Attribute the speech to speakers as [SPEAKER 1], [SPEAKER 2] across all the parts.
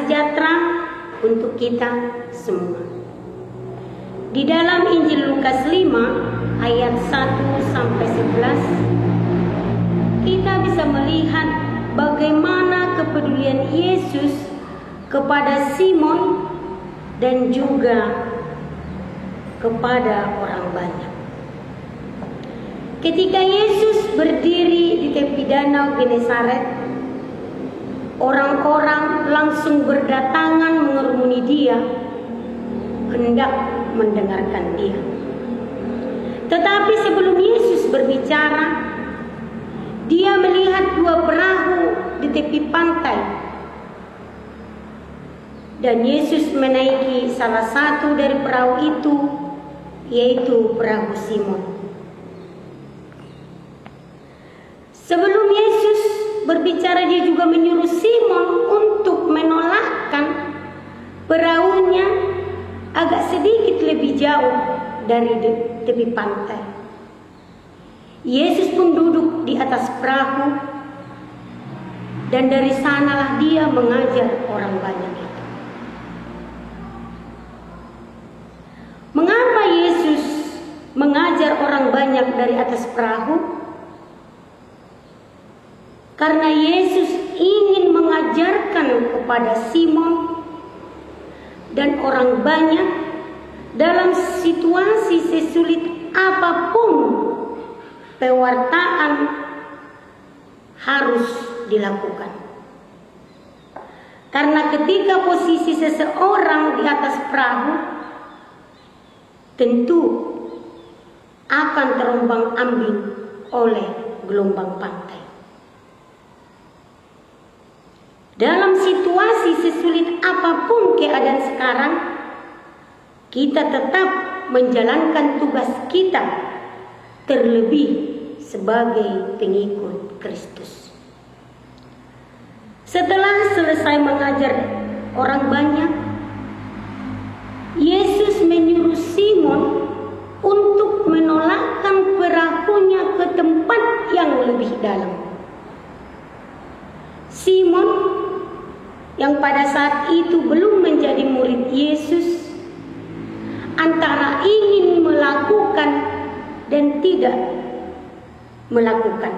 [SPEAKER 1] sejahtera untuk kita semua. Di dalam Injil Lukas 5 ayat 1 sampai 11 kita bisa melihat bagaimana kepedulian Yesus kepada Simon dan juga kepada orang banyak. Ketika Yesus berdiri di tepi danau Genesaret, orang-orang langsung berdatangan mengerumuni dia, hendak mendengarkan dia. Tetapi sebelum Yesus berbicara, dia melihat dua perahu di tepi pantai. Dan Yesus menaiki salah satu dari perahu itu, yaitu perahu Simon. Sebelum Yesus berbicara, dia juga menyuruh Simon untuk menolakkan perahunya agak sedikit lebih jauh dari tepi pantai. Yesus pun duduk di atas perahu, dan dari sanalah dia mengajar orang banyak itu. Mengapa Yesus mengajar orang banyak dari atas perahu? Karena Yesus ingin mengajarkan kepada Simon dan orang banyak dalam situasi sesulit apapun pewartaan harus dilakukan. Karena ketika posisi seseorang di atas perahu, tentu akan terombang-ambing oleh gelombang pantai. Dalam situasi sesulit apapun keadaan sekarang, kita tetap menjalankan tugas kita, terlebih sebagai pengikut Kristus. Setelah selesai mengajar orang banyak, Yesus menyuruh Simon untuk menolakkan perahunya ke tempat yang lebih dalam. Simon yang pada saat itu belum menjadi murid Yesus, antara ingin melakukan dan tidak melakukan.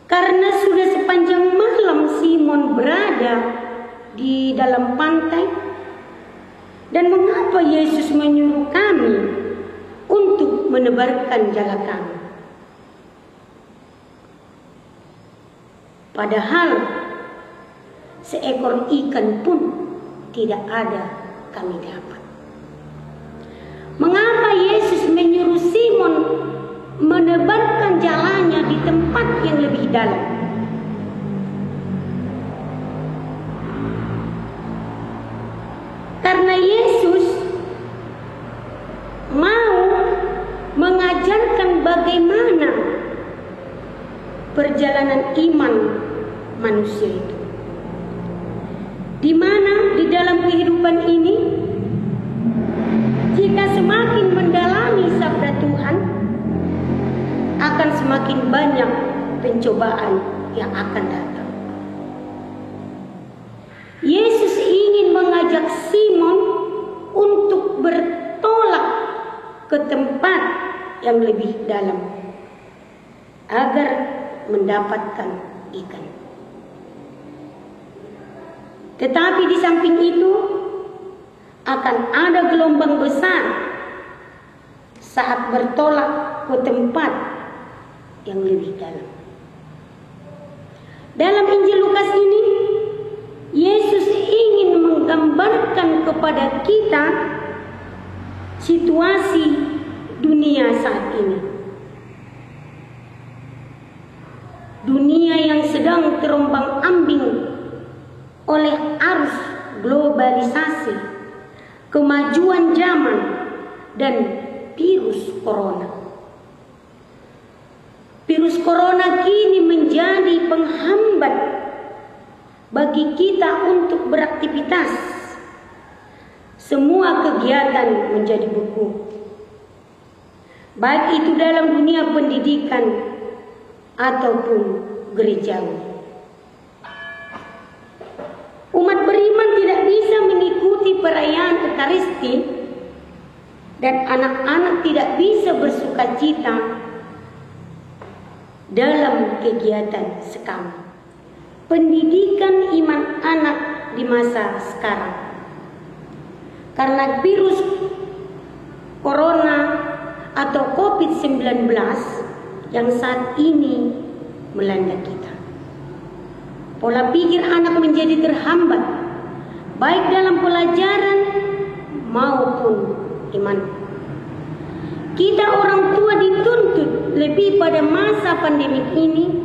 [SPEAKER 1] Karena sudah sepanjang malam Simon berada di dalam pantai, dan mengapa Yesus menyuruh kami untuk menebarkan jala kami? Padahal seekor ikan pun tidak ada kami dapat. Mengapa Yesus menyuruh Simon menebarkan jalannya di tempat yang lebih dalam? Karena Yesus mau mengajarkan bagaimana perjalanan iman manusia itu, di mana di dalam kehidupan ini, jika semakin mendalami sabda Tuhan, akan semakin banyak pencobaan yang akan datang. Yesus ingin mengajak Simon untuk bertolak ke tempat yang lebih dalam agar mendapatkan ikan. Tetapi di samping itu akan ada gelombang besar saat bertolak ke tempat yang lebih dalam. Dalam Injil Lukas ini, Yesus ingin menggambarkan kepada kita situasi dunia saat ini. Dunia yang sedang terombang-ambing oleh arus globalisasi, kemajuan zaman, dan virus corona. Virus corona kini menjadi penghambat bagi kita untuk beraktivitas. Semua kegiatan menjadi beku, baik itu dalam dunia pendidikan ataupun gerejawi. orang beriman tidak bisa mengikuti perayaan Ekaristi dan anak-anak tidak bisa bersukacita dalam kegiatan sekam. Pendidikan iman anak di masa sekarang, karena virus corona atau COVID-19 yang saat ini melanda kita, pola pikir anak menjadi terhambat baik dalam pelajaran maupun iman. Kita orang tua dituntut lebih pada masa pandemik ini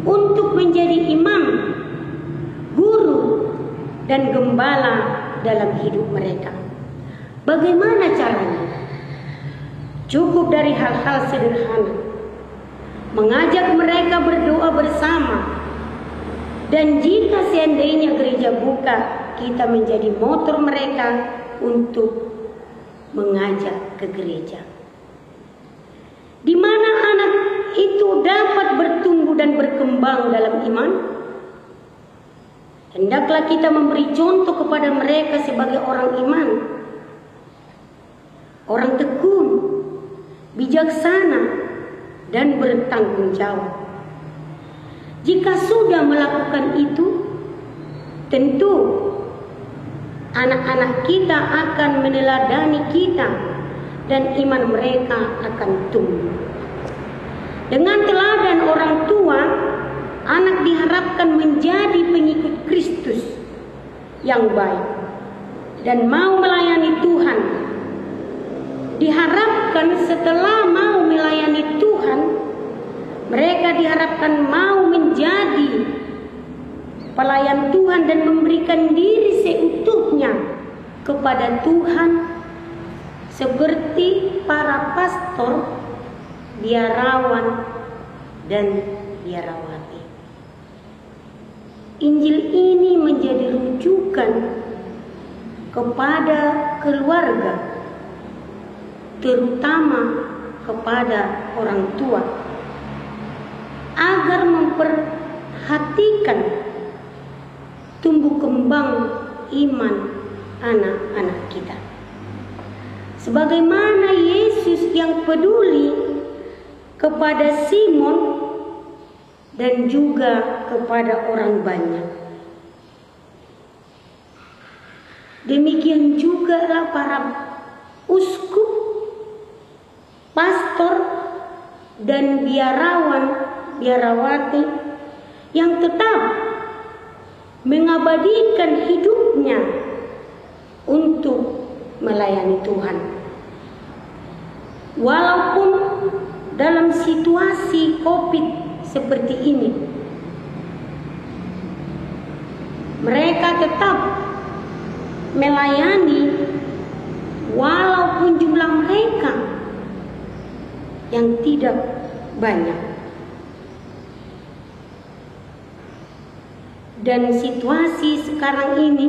[SPEAKER 1] untuk menjadi imam, guru, dan gembala dalam hidup mereka. Bagaimana caranya? Cukup dari hal-hal sederhana. Mengajak mereka berdoa bersama. Dan jika seandainya gereja buka, kita menjadi motor mereka untuk mengajak ke gereja. Di mana anak itu dapat bertumbuh dan berkembang dalam iman? Hendaklah kita memberi contoh kepada mereka sebagai orang iman, orang tekun, bijaksana, dan bertanggung jawab. Jika sudah melakukan itu, tentu anak-anak kita akan meneladani kita dan iman mereka akan tumbuh. Dengan teladan orang tua, anak diharapkan menjadi pengikut Kristus yang baik dan mau melayani Tuhan. Diharapkan setelah mau melayani Tuhan, mereka diharapkan mau menjadi pelayan Tuhan dan memberikan diri seutuhnya kepada Tuhan, seperti para pastor, biarawan, dan biarawati. Injil ini menjadi rujukan kepada keluarga, terutama kepada orang tua, agar memperhatikan tumbuh kembang iman anak-anak kita. Sebagaimana Yesus yang peduli kepada Simon dan juga kepada orang banyak, demikian juga para uskup, pastor, dan biarawati yang tetap mengabadikan hidupnya untuk melayani Tuhan. Walaupun dalam situasi COVID seperti ini, mereka tetap melayani walaupun jumlah mereka yang tidak banyak. Dan situasi sekarang ini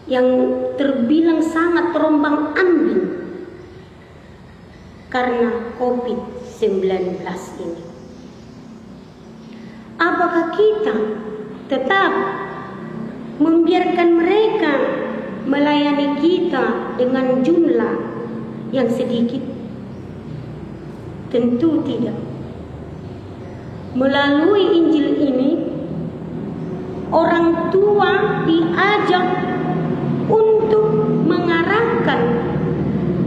[SPEAKER 1] yang terbilang sangat terombang-ambing karena COVID-19 ini. Apakah kita tetap membiarkan mereka melayani kita dengan jumlah yang sedikit? Tentu tidak. Melalui Injil ini, orang tua diajak untuk mengarahkan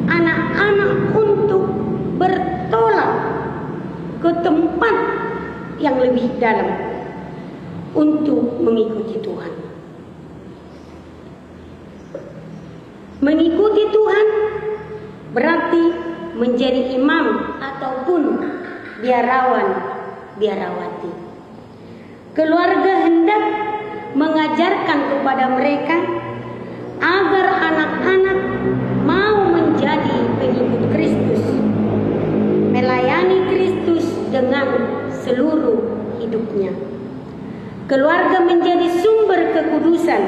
[SPEAKER 1] anak-anak untuk bertolak ke tempat yang lebih dalam untuk mengikuti Tuhan. Mengikuti Tuhan berarti menjadi imam ataupun biarawati. Keluarga hendak mengajarkan kepada mereka agar anak-anak mau menjadi pengikut Kristus, melayani Kristus dengan seluruh hidupnya. Keluarga menjadi sumber kekudusan.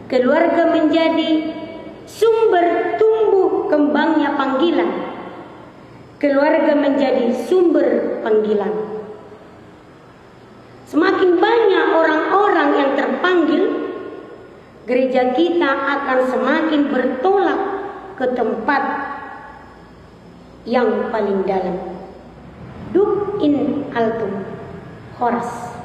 [SPEAKER 1] Keluarga menjadi sumber tumbuh kembangnya panggilan. Keluarga menjadi sumber panggilan. Semakin banyak orang-orang yang terpanggil gereja kita akan semakin bertolak ke tempat yang paling dalam. Duk in altum horas.